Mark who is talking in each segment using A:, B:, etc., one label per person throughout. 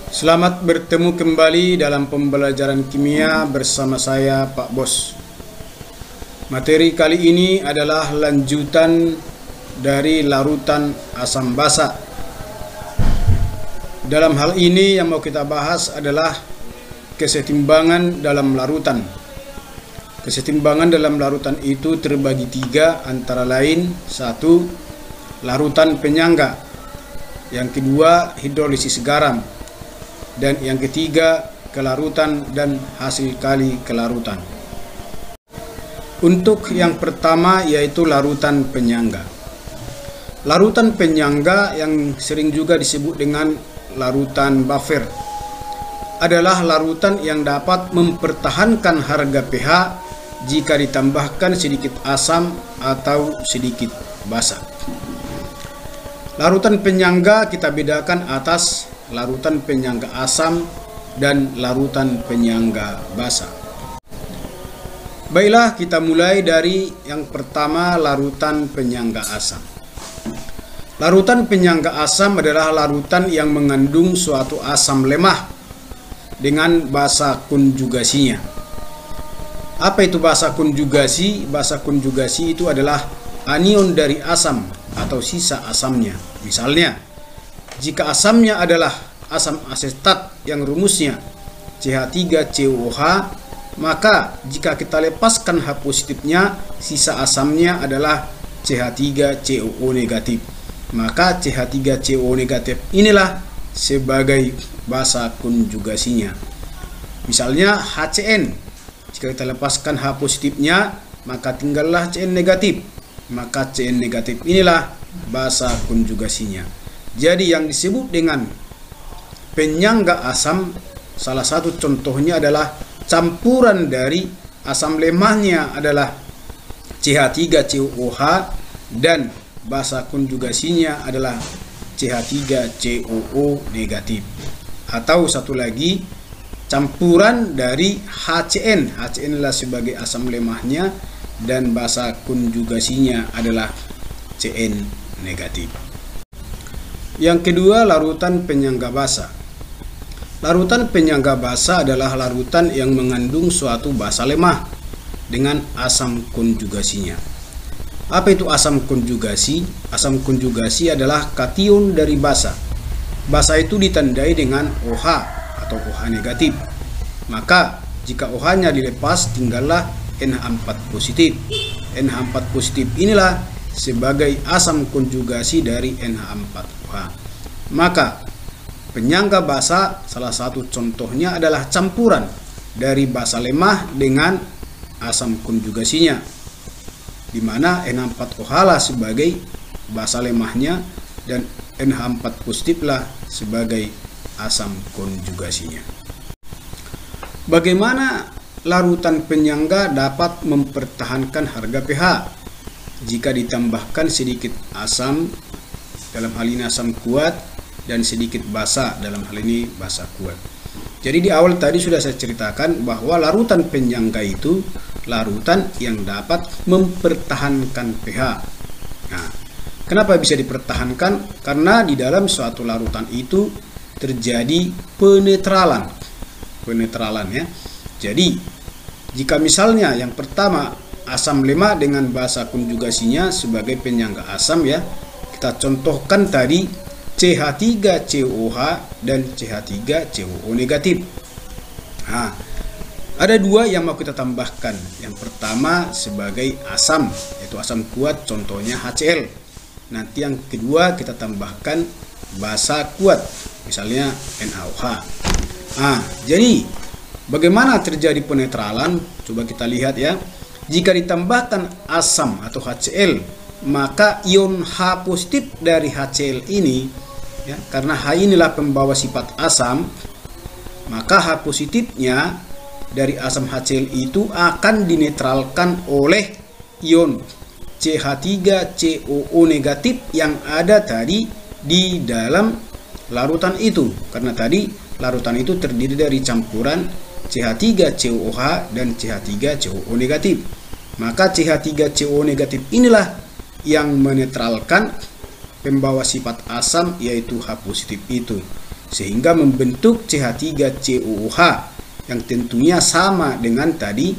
A: Selamat bertemu kembali dalam pembelajaran kimia bersama saya Pak Bos. Materi kali ini adalah lanjutan dari larutan asam basa. Dalam hal ini yang mau kita bahas adalah kesetimbangan dalam larutan. Kesetimbangan dalam larutan itu terbagi tiga, antara lain: satu, larutan penyangga; yang kedua, hidrolisis garam; dan yang ketiga, kelarutan dan hasil kali kelarutan. Untuk yang pertama yaitu larutan penyangga. Larutan penyangga yang sering juga disebut dengan larutan buffer adalah larutan yang dapat mempertahankan harga pH jika ditambahkan sedikit asam atau sedikit basa. Larutan penyangga kita bedakan atas larutan penyangga asam dan larutan penyangga basa. Baiklah, kita mulai dari yang pertama, larutan penyangga asam. Larutan penyangga asam adalah larutan yang mengandung suatu asam lemah dengan basa konjugasinya. Apa itu basa konjugasi? Basa konjugasi itu adalah anion dari asam atau sisa asamnya. Misalnya, jika asamnya adalah asam asetat yang rumusnya CH3COOH, maka jika kita lepaskan H positifnya, sisa asamnya adalah CH3COO negatif. Maka CH3COO negatif inilah sebagai basa konjugasinya. Misalnya HCN, jika kita lepaskan H positifnya, maka tinggallah CN negatif. Maka CN negatif inilah basa konjugasinya. Jadi yang disebut dengan penyangga asam, salah satu contohnya adalah campuran dari asam lemahnya adalah CH3COOH dan basa konjugasinya adalah CH3COO negatif. Atau satu lagi, campuran dari HCN. HCN adalah sebagai asam lemahnya dan basa konjugasinya adalah CN negatif. Yang kedua, larutan penyangga basa. Larutan penyangga basa adalah larutan yang mengandung suatu basa lemah dengan asam konjugasinya. Apa itu asam konjugasi? Asam konjugasi adalah kation dari basa. Basa itu ditandai dengan OH atau OH negatif. Maka jika OH-nya dilepas, tinggallah NH4 positif. NH4 positif inilah sebagai asam konjugasi dari NH4OH. Maka penyangga basa salah satu contohnya adalah campuran dari basa lemah dengan asam konjugasinya, di mana NH4OH lah sebagai basa lemahnya dan NH4 positif lah sebagai asam konjugasinya. Bagaimana larutan penyangga dapat mempertahankan harga pH jika ditambahkan sedikit asam, dalam hal ini asam kuat, dan sedikit basa, dalam hal ini basa kuat. Jadi di awal tadi sudah saya ceritakan bahwa larutan penyangga itu larutan yang dapat mempertahankan pH. Nah, kenapa bisa dipertahankan? Karena di dalam suatu larutan itu terjadi penetralan. Penetralan ya. Jadi, jika misalnya yang pertama asam lemah dengan basa konjugasinya sebagai penyangga asam ya, kita contohkan tadi CH3COOH dan CH3COO negatif. Nah, ada dua yang mau kita tambahkan. Yang pertama sebagai asam, yaitu asam kuat, contohnya HCl. Nanti yang kedua kita tambahkan basa kuat, misalnya NaOH. Nah, jadi bagaimana terjadi penetralan? Coba kita lihat ya. Jika ditambahkan asam atau HCl, maka ion H positif dari HCl ini ya, karena H inilah pembawa sifat asam, maka H positifnya dari asam HCl itu akan dinetralkan oleh ion CH3COO negatif yang ada tadi di dalam larutan itu. Karena tadi larutan itu terdiri dari campuran CH3COOH dan CH3COO negatif. Maka CH3COO negatif inilah yang menetralkan pembawa sifat asam, yaitu H positif itu. sehingga membentuk CH3COOH yang tentunya sama dengan tadi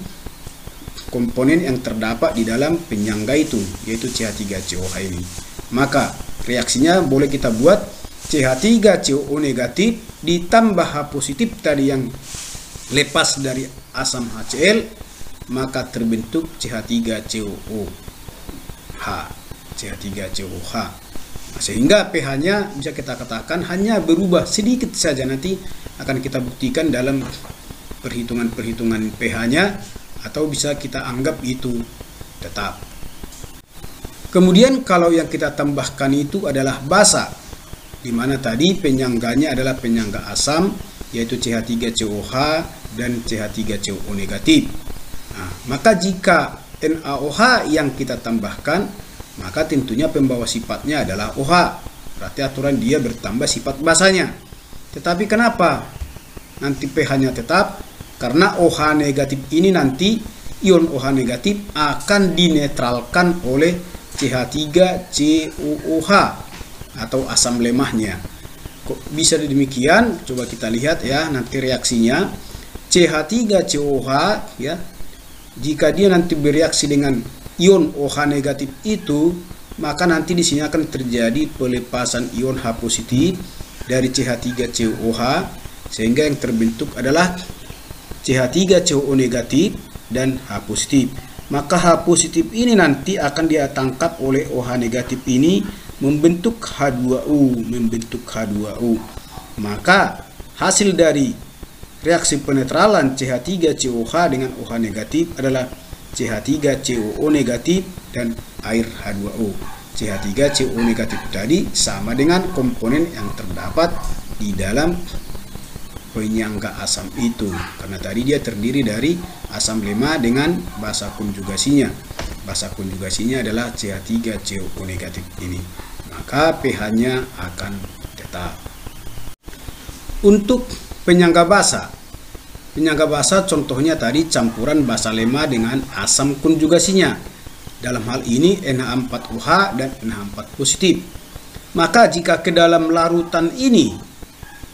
A: komponen yang terdapat di dalam penyangga itu, yaitu CH3COOH ini. Maka reaksinya boleh kita buat CH3COO negatif ditambah H positif tadi yang lepas dari asam HCl, maka terbentuk CH3COOH. CH3COOH. Sehingga pH-nya bisa kita katakan hanya berubah sedikit saja, nanti akan kita buktikan dalam perhitungan-perhitungan pH-nya, atau bisa kita anggap itu tetap. Kemudian kalau yang kita tambahkan itu adalah basa, di mana tadi penyangganya adalah penyangga asam, yaitu CH3COOH dan CH3COO negatif. Nah, maka jika NaOH yang kita tambahkan, maka tentunya pembawa sifatnya adalah OH. Berarti aturan dia bertambah sifat basanya. Tetapi kenapa nanti pH-nya tetap? Karena OH negatif ini nanti, ion OH negatif akan dinetralkan oleh CH3COOH atau asam lemahnya. Kok bisa demikian? Coba kita lihat ya nanti reaksinya. CH3COOH ya, jika dia nanti bereaksi dengan ion OH negatif itu, maka nanti di sini akan terjadi pelepasan ion H positif dari CH3COOH, sehingga yang terbentuk adalah CH3COO negatif dan H positif. Maka H positif ini nanti akan dia tangkap oleh OH negatif ini membentuk H2U, Maka hasil dari reaksi penetralan CH3COOH dengan OH negatif adalah CH3COO negatif dan air H2O. CH3COO negatif tadi sama dengan komponen yang terdapat di dalam penyangga asam itu, karena tadi dia terdiri dari asam lemah dengan basa konjugasinya. Basa konjugasinya adalah CH3COO negatif ini, maka pH-nya akan tetap. Untuk penyangga basa contohnya tadi campuran basa lemah dengan asam konjugasinya. Dalam hal ini NH4OH dan NH4 positif. Maka jika ke dalam larutan ini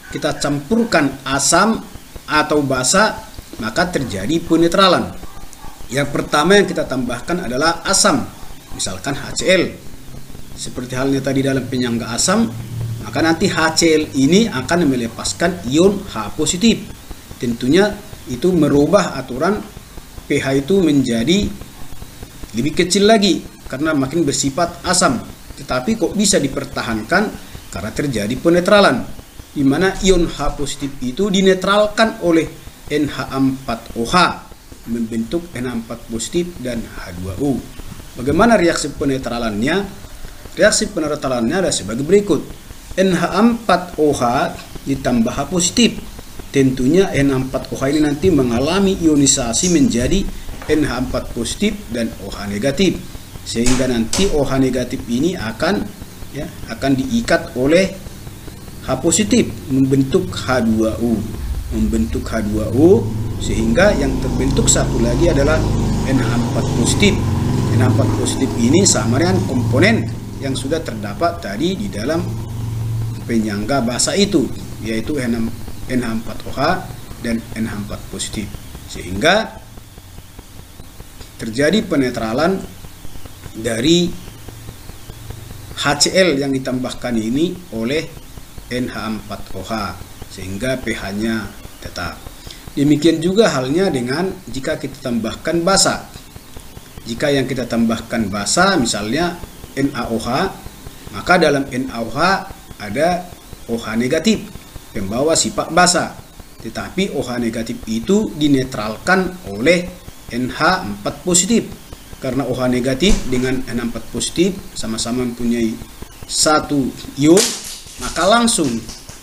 A: kita campurkan asam atau basa, maka terjadi penetralan. Yang pertama yang kita tambahkan adalah asam, misalkan HCl. Seperti halnya tadi dalam penyangga asam, maka nanti HCl ini akan melepaskan ion H positif. Tentunya itu merubah aturan pH itu menjadi lebih kecil lagi karena makin bersifat asam. Tetapi kok bisa dipertahankan? Karena terjadi penetralan, di mana ion H positif itu dinetralkan oleh NH4OH membentuk NH4 positif dan H2O. Bagaimana reaksi penetralannya? Reaksi penetralannya adalah sebagai berikut. NH4OH ditambah H positif. Tentunya NH4OH ini nanti mengalami ionisasi menjadi NH4 positif dan OH negatif. Sehingga nanti OH negatif ini akan diikat oleh H positif membentuk H2O, sehingga yang terbentuk satu lagi adalah NH4 positif. NH4 positif ini sama dengan komponen yang sudah terdapat tadi di dalam penyangga basa itu, yaitu NH4OH dan NH4 positif, sehingga terjadi penetralan dari HCl yang ditambahkan ini oleh NH4OH, sehingga pH-nya tetap. Demikian juga halnya dengan jika kita tambahkan basa. Jika yang kita tambahkan basa misalnya NaOH, maka dalam NaOH ada OH negatif, pembawa sifat basa. Tetapi OH negatif itu dinetralkan oleh NH4 positif. Karena OH negatif dengan NH4 positif sama-sama mempunyai satu ion, maka langsung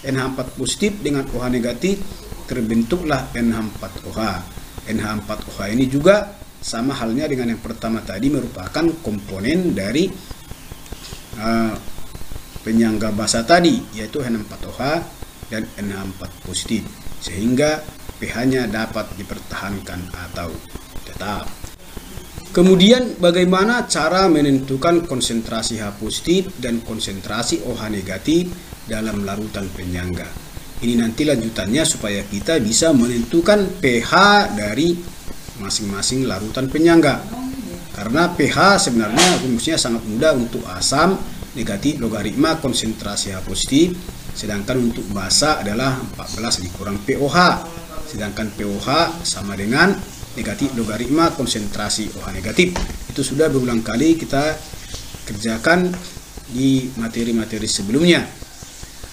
A: NH4 positif dengan OH negatif terbentuklah NH4OH. NH4OH ini juga sama halnya dengan yang pertama tadi, merupakan komponen dari penyangga basa tadi, yaitu NH4OH dan NH4 positif, sehingga pH-nya dapat dipertahankan atau tetap. Kemudian bagaimana cara menentukan konsentrasi H positif dan konsentrasi OH negatif dalam larutan penyangga? Ini nanti lanjutannya supaya kita bisa menentukan pH dari masing-masing larutan penyangga. Karena pH sebenarnya rumusnya sangat mudah untuk asam negatif logaritma konsentrasi H positif, sedangkan untuk basa adalah 14 dikurang pOH. Sedangkan pOH sama dengan negatif logaritma konsentrasi OH negatif. Itu sudah berulang kali kita kerjakan di materi-materi sebelumnya.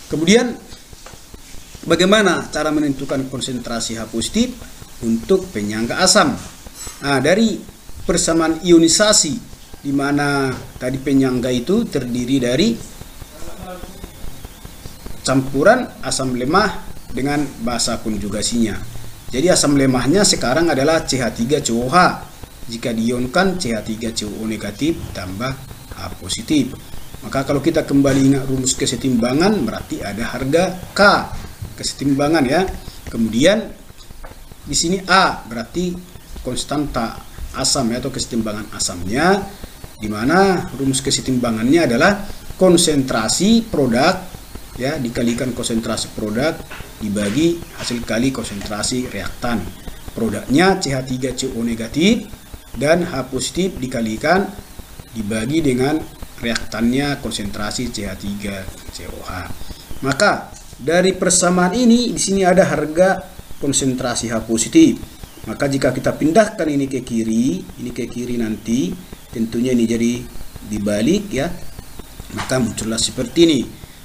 A: Kemudian bagaimana cara menentukan konsentrasi H positif untuk penyangga asam? Nah, dari persamaan ionisasi, di mana tadi penyangga itu terdiri dari campuran asam lemah dengan basa konjugasinya. Jadi asam lemahnya sekarang adalah CH3COH. Jika diionkan CH3COO negatif tambah H positif. Maka kalau kita kembali ingat rumus kesetimbangan, berarti ada harga K kesetimbangan ya. Kemudian di sini A berarti konstanta asam ya, atau kesetimbangan asamnya, di mana rumus kesetimbangannya adalah konsentrasi produk ya dikalikan konsentrasi produk dibagi hasil kali konsentrasi reaktan. Produknya CH3COO negatif dan H positif dikalikan dibagi dengan reaktannya konsentrasi CH3COH. Maka dari persamaan ini di sini ada harga konsentrasi H positif. Maka jika kita pindahkan ini ke kiri nanti tentunya ini jadi dibalik ya. Maka muncullah seperti ini.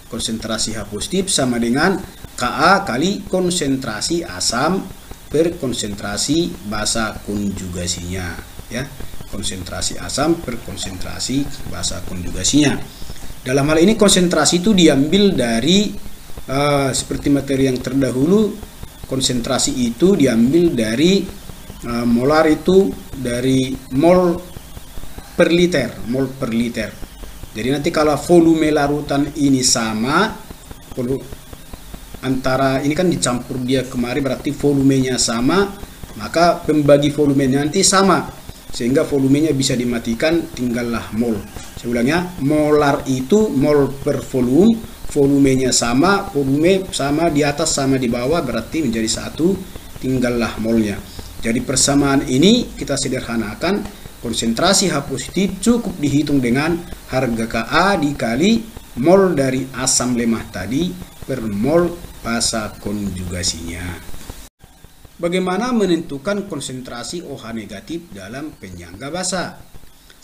A: Konsentrasi H positif sama dengan Ka kali konsentrasi asam per konsentrasi basa konjugasinya ya. Konsentrasi asam per konsentrasi basa konjugasinya. Dalam hal ini konsentrasi itu diambil dari seperti materi yang terdahulu, konsentrasi itu diambil dari molar itu dari mol per liter. Jadi nanti kalau volume larutan ini sama, antara ini kan dicampur dia kemari berarti volumenya sama, maka pembagi volumenya nanti sama, sehingga volumenya bisa dimatikan, tinggallah mol. Saya ulangnya, molar itu mol per volume, volumenya sama, volume sama di atas sama di bawah berarti menjadi satu, tinggallah molnya. Jadi persamaan ini kita sederhanakan, konsentrasi H positif cukup dihitung dengan harga Ka dikali mol dari asam lemah tadi per mol basa konjugasinya. Bagaimana menentukan konsentrasi OH negatif dalam penyangga basa?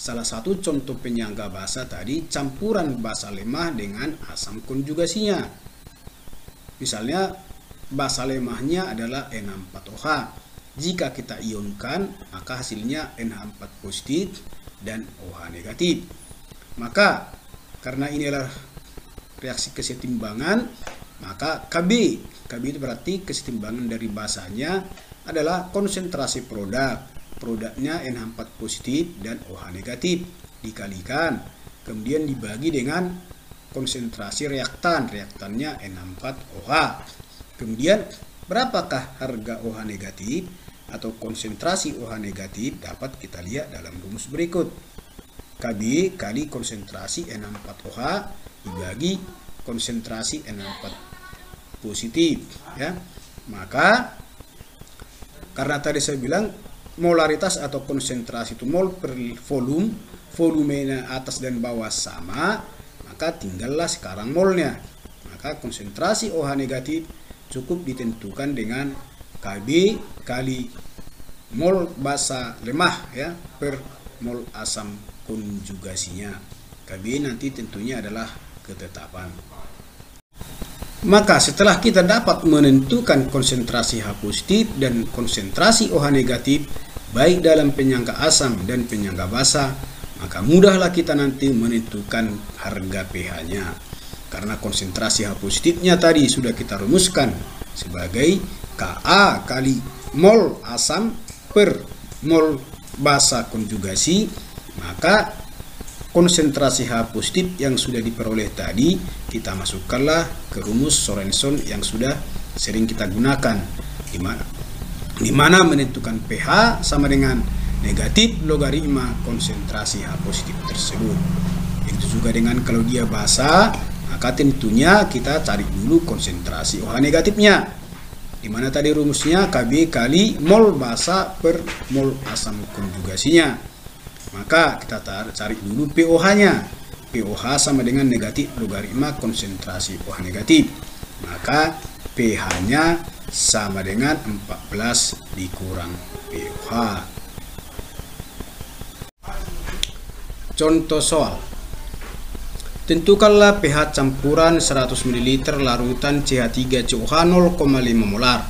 A: Salah satu contoh penyangga basa tadi campuran basa lemah dengan asam konjugasinya. Misalnya basa lemahnya adalah NH4OH. Jika kita ionkan maka hasilnya NH4 positif dan OH negatif. Maka karena ini adalah reaksi kesetimbangan, maka Kb itu berarti kesetimbangan dari basanya adalah konsentrasi produknya NH4 positif dan OH negatif dikalikan, kemudian dibagi dengan konsentrasi reaktannya NH4OH. Kemudian berapakah harga OH negatif atau konsentrasi OH negatif dapat kita lihat dalam rumus berikut. Kb kali konsentrasi NH4OH dibagi konsentrasi NH4 positif ya. Maka karena tadi saya bilang molaritas atau konsentrasi itu mol per volume, volumenya atas dan bawah sama, maka tinggallah sekarang molnya. Maka konsentrasi OH negatif cukup ditentukan dengan Kb kali mol basa lemah ya per mol asam konjugasinya. Kb nanti tentunya adalah ketetapan. Maka setelah kita dapat menentukan konsentrasi H positif dan konsentrasi OH negatif baik dalam penyangga asam dan penyangga basa, maka mudahlah kita nanti menentukan harga pH-nya. Karena konsentrasi H positifnya tadi sudah kita rumuskan sebagai Ka kali mol asam per mol basa konjugasi, maka konsentrasi H positif yang sudah diperoleh tadi kita masukkanlah ke rumus Sorenson yang sudah sering kita gunakan, di mana menentukan pH sama dengan negatif logaritma konsentrasi H positif tersebut. Itu juga dengan kalau dia basa, Maka tentunya kita cari dulu konsentrasi OH negatifnya. Dimana tadi rumusnya Kb kali mol basa per mol asam konjugasinya. Maka kita cari dulu pOH-nya. pOH sama dengan negatif logaritma konsentrasi OH negatif. Maka pH-nya sama dengan 14 dikurang pOH. Contoh soal. Tentukanlah pH campuran 100 ml larutan CH3COH 0,5 molar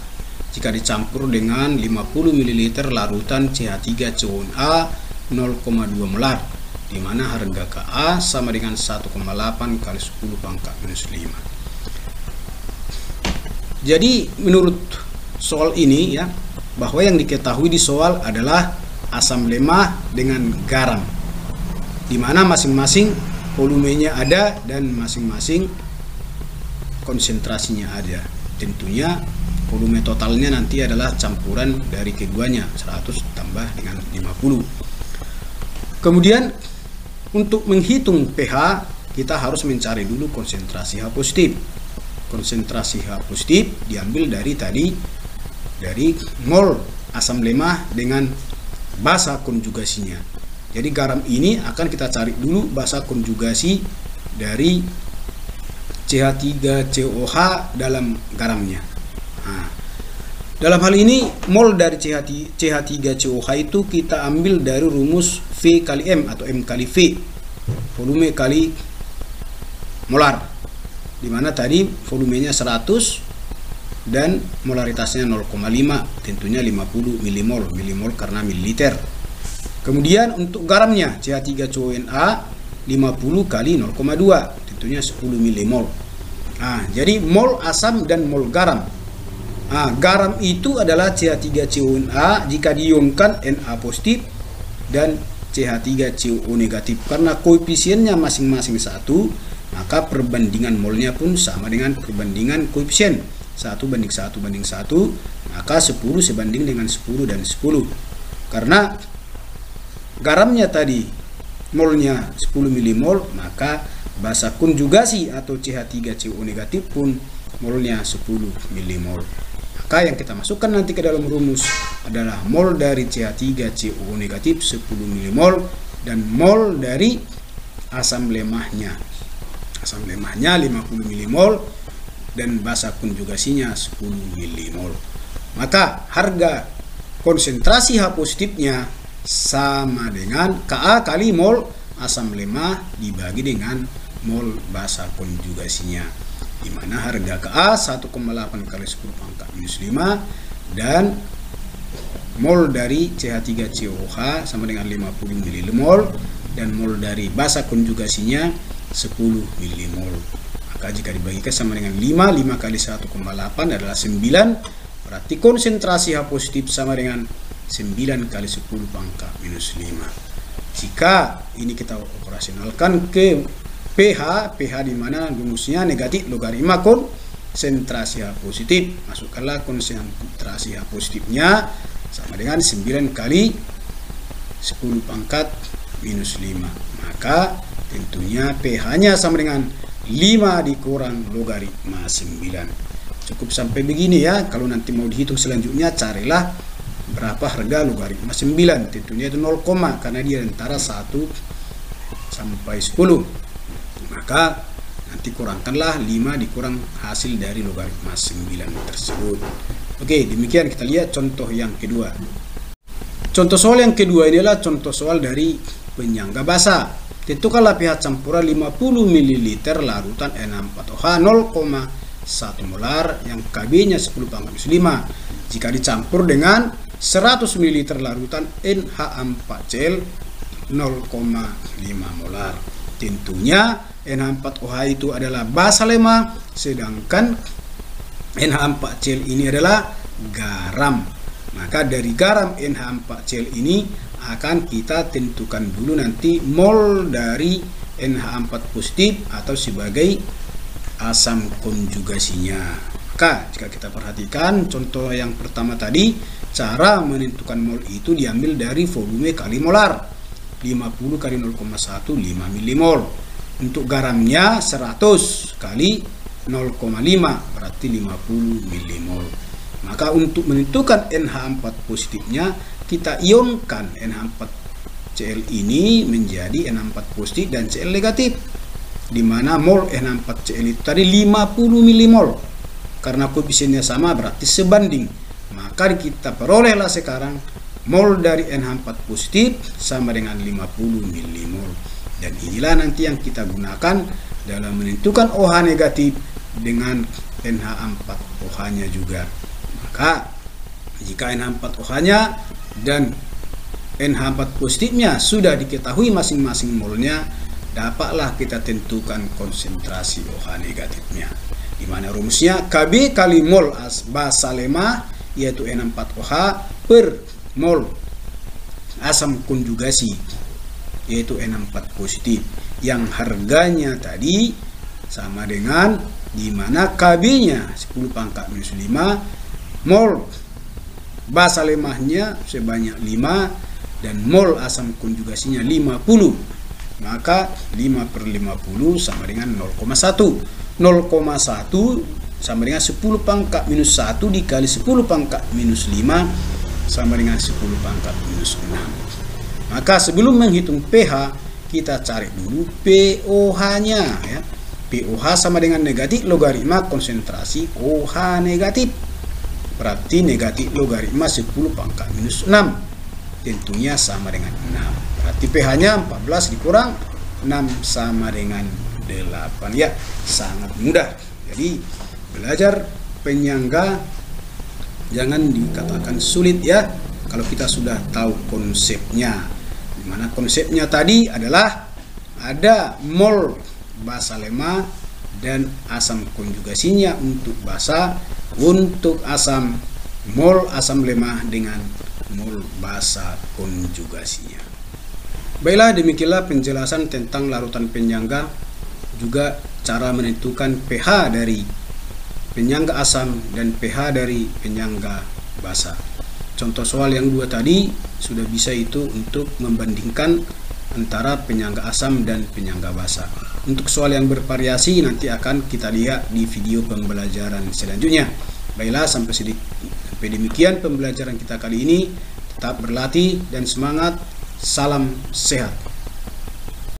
A: jika dicampur dengan 50 ml larutan CH3CONA 0,2 molar, di mana harga Ka sama dengan 1,8 kali 10 pangkat minus 5. Jadi menurut soal ini ya, bahwa yang diketahui di soal adalah asam lemah dengan garam, di mana masing-masing volumenya ada dan masing-masing konsentrasinya ada. Tentunya volume totalnya nanti adalah campuran dari keduanya, 100 tambah dengan 50. Kemudian untuk menghitung pH kita harus mencari dulu konsentrasi H positif. Konsentrasi H positif diambil dari tadi, dari mol asam lemah dengan basa konjugasinya. Jadi garam ini akan kita cari dulu basa konjugasi dari CH3COH dalam garamnya. Nah, dalam hal ini mol dari CH3COH itu kita ambil dari rumus V kali M atau M kali V, volume kali molar, dimana tadi volumenya 100 dan molaritasnya 0,5, tentunya 50 milimol, milimol karena mililiter. Kemudian untuk garamnya CH3CONA 50 kali 0,2, tentunya 10 milimol. Nah, jadi mol asam dan mol garam. Nah, garam itu adalah CH3CONA jika diionkan Na positif dan CH3CO negatif. Karena koefisiennya masing-masing 1, maka perbandingan molnya pun sama dengan perbandingan koefisien 1 banding 1 banding 1, maka 10 sebanding dengan 10 dan 10. Karena garamnya tadi molnya 10 milimol, maka basa konjugasi atau CH3CO negatif pun molnya 10 milimol. Maka yang kita masukkan nanti ke dalam rumus adalah mol dari CH3CO negatif 10 milimol dan mol dari asam lemahnya. Asam lemahnya 50 milimol dan basa konjugasinya 10 milimol. Maka harga konsentrasi H positifnya sama dengan Ka kali mol asam lemah dibagi dengan mol basa konjugasinya, di mana harga Ka 1,8 kali 10 pangkat minus 5 dan mol dari CH3COH sama dengan 50 milimol dan mol dari basa konjugasinya 10 milimol. Maka jika dibagikan sama dengan 5 kali 1,8 adalah 9, berarti konsentrasi H positif sama dengan 9 kali 10 pangkat minus 5. Jika ini kita operasionalkan ke pH di mana rumusnya negatif logaritma konsentrasi H positif, masukkanlah konsentrasi H positifnya sama dengan 9 kali 10 pangkat minus 5. Maka tentunya pH-nya sama dengan 5 dikurang logaritma 9. Cukup sampai begini ya. Kalau nanti mau dihitung selanjutnya, carilah berapa harga logaritma 9, tentunya itu 0, karena dia antara 1 sampai 10. Maka nanti kurangkanlah 5 dikurang hasil dari logaritma 9 tersebut. Oke, demikian kita lihat contoh yang kedua. Contoh soal yang kedua ini adalah contoh soal dari penyangga basa. Tentukanlah pH campuran 50 ml larutan N4OH 0,1 molar yang Kb-nya 10 pangkat minus 5 jika dicampur dengan 100 ml larutan NH4Cl 0,5 molar. Tentunya NH4OH itu adalah basa lemah, sedangkan NH4Cl ini adalah garam. Maka dari garam NH4Cl ini akan kita tentukan dulu nanti mol dari NH4 positif atau sebagai asam konjugasinya. Maka jika kita perhatikan contoh yang pertama tadi, cara menentukan mol itu diambil dari volume kali molar. 50 kali 0,1 5 milimol. Untuk garamnya 100 kali 0,5 berarti 50 milimol. Maka untuk menentukan NH4 positifnya, kita ionkan NH4Cl ini menjadi NH4 positif dan Cl negatif, di mana mol NH4Cl itu tadi 50 milimol. Karena koefisiennya sama berarti sebanding. Maka kita perolehlah sekarang mol dari NH4 positif sama dengan 50 milimol. Dan inilah nanti yang kita gunakan dalam menentukan OH negatif dengan NH4OH-nya juga. Maka jika NH4OH-nya dan NH4 positifnya sudah diketahui masing-masing molnya, dapatlah kita tentukan konsentrasi OH negatifnya. Di mana rumusnya Kb kali mol basa lemah yaitu N4OH per mol asam konjugasi yaitu N4 positif, yang harganya tadi sama dengan, di mana Kb-nya 10 pangkat minus 5, mol basa lemahnya sebanyak 5, dan mol asam konjugasinya 50. Maka 5 per 50 sama dengan 0,1. 0,1 sama dengan 10 pangkat minus 1 dikali 10 pangkat minus 5 sama dengan 10 pangkat minus 6. Maka sebelum menghitung pH, kita cari dulu pOH-nya ya. pOH sama dengan negatif logaritma konsentrasi OH negatif. Berarti negatif logaritma 10 pangkat minus 6. Tentunya sama dengan 6. Berarti pH-nya 14 dikurang 6 sama dengan 8. Ya, sangat mudah. Jadi belajar penyangga jangan dikatakan sulit ya, kalau kita sudah tahu konsepnya. Dimana konsepnya tadi adalah ada mol basa lemah dan asam konjugasinya untuk basa, untuk asam mol asam lemah dengan mol basa konjugasinya. Baiklah, demikianlah penjelasan tentang larutan penyangga, juga cara menentukan pH dari penyangga asam dan pH dari penyangga basa. Contoh soal yang 2 tadi sudah bisa itu untuk membandingkan antara penyangga asam dan penyangga basa. Untuk soal yang bervariasi nanti akan kita lihat di video pembelajaran selanjutnya. Baiklah, sampai demikian pembelajaran kita kali ini. Tetap berlatih dan semangat. Salam sehat.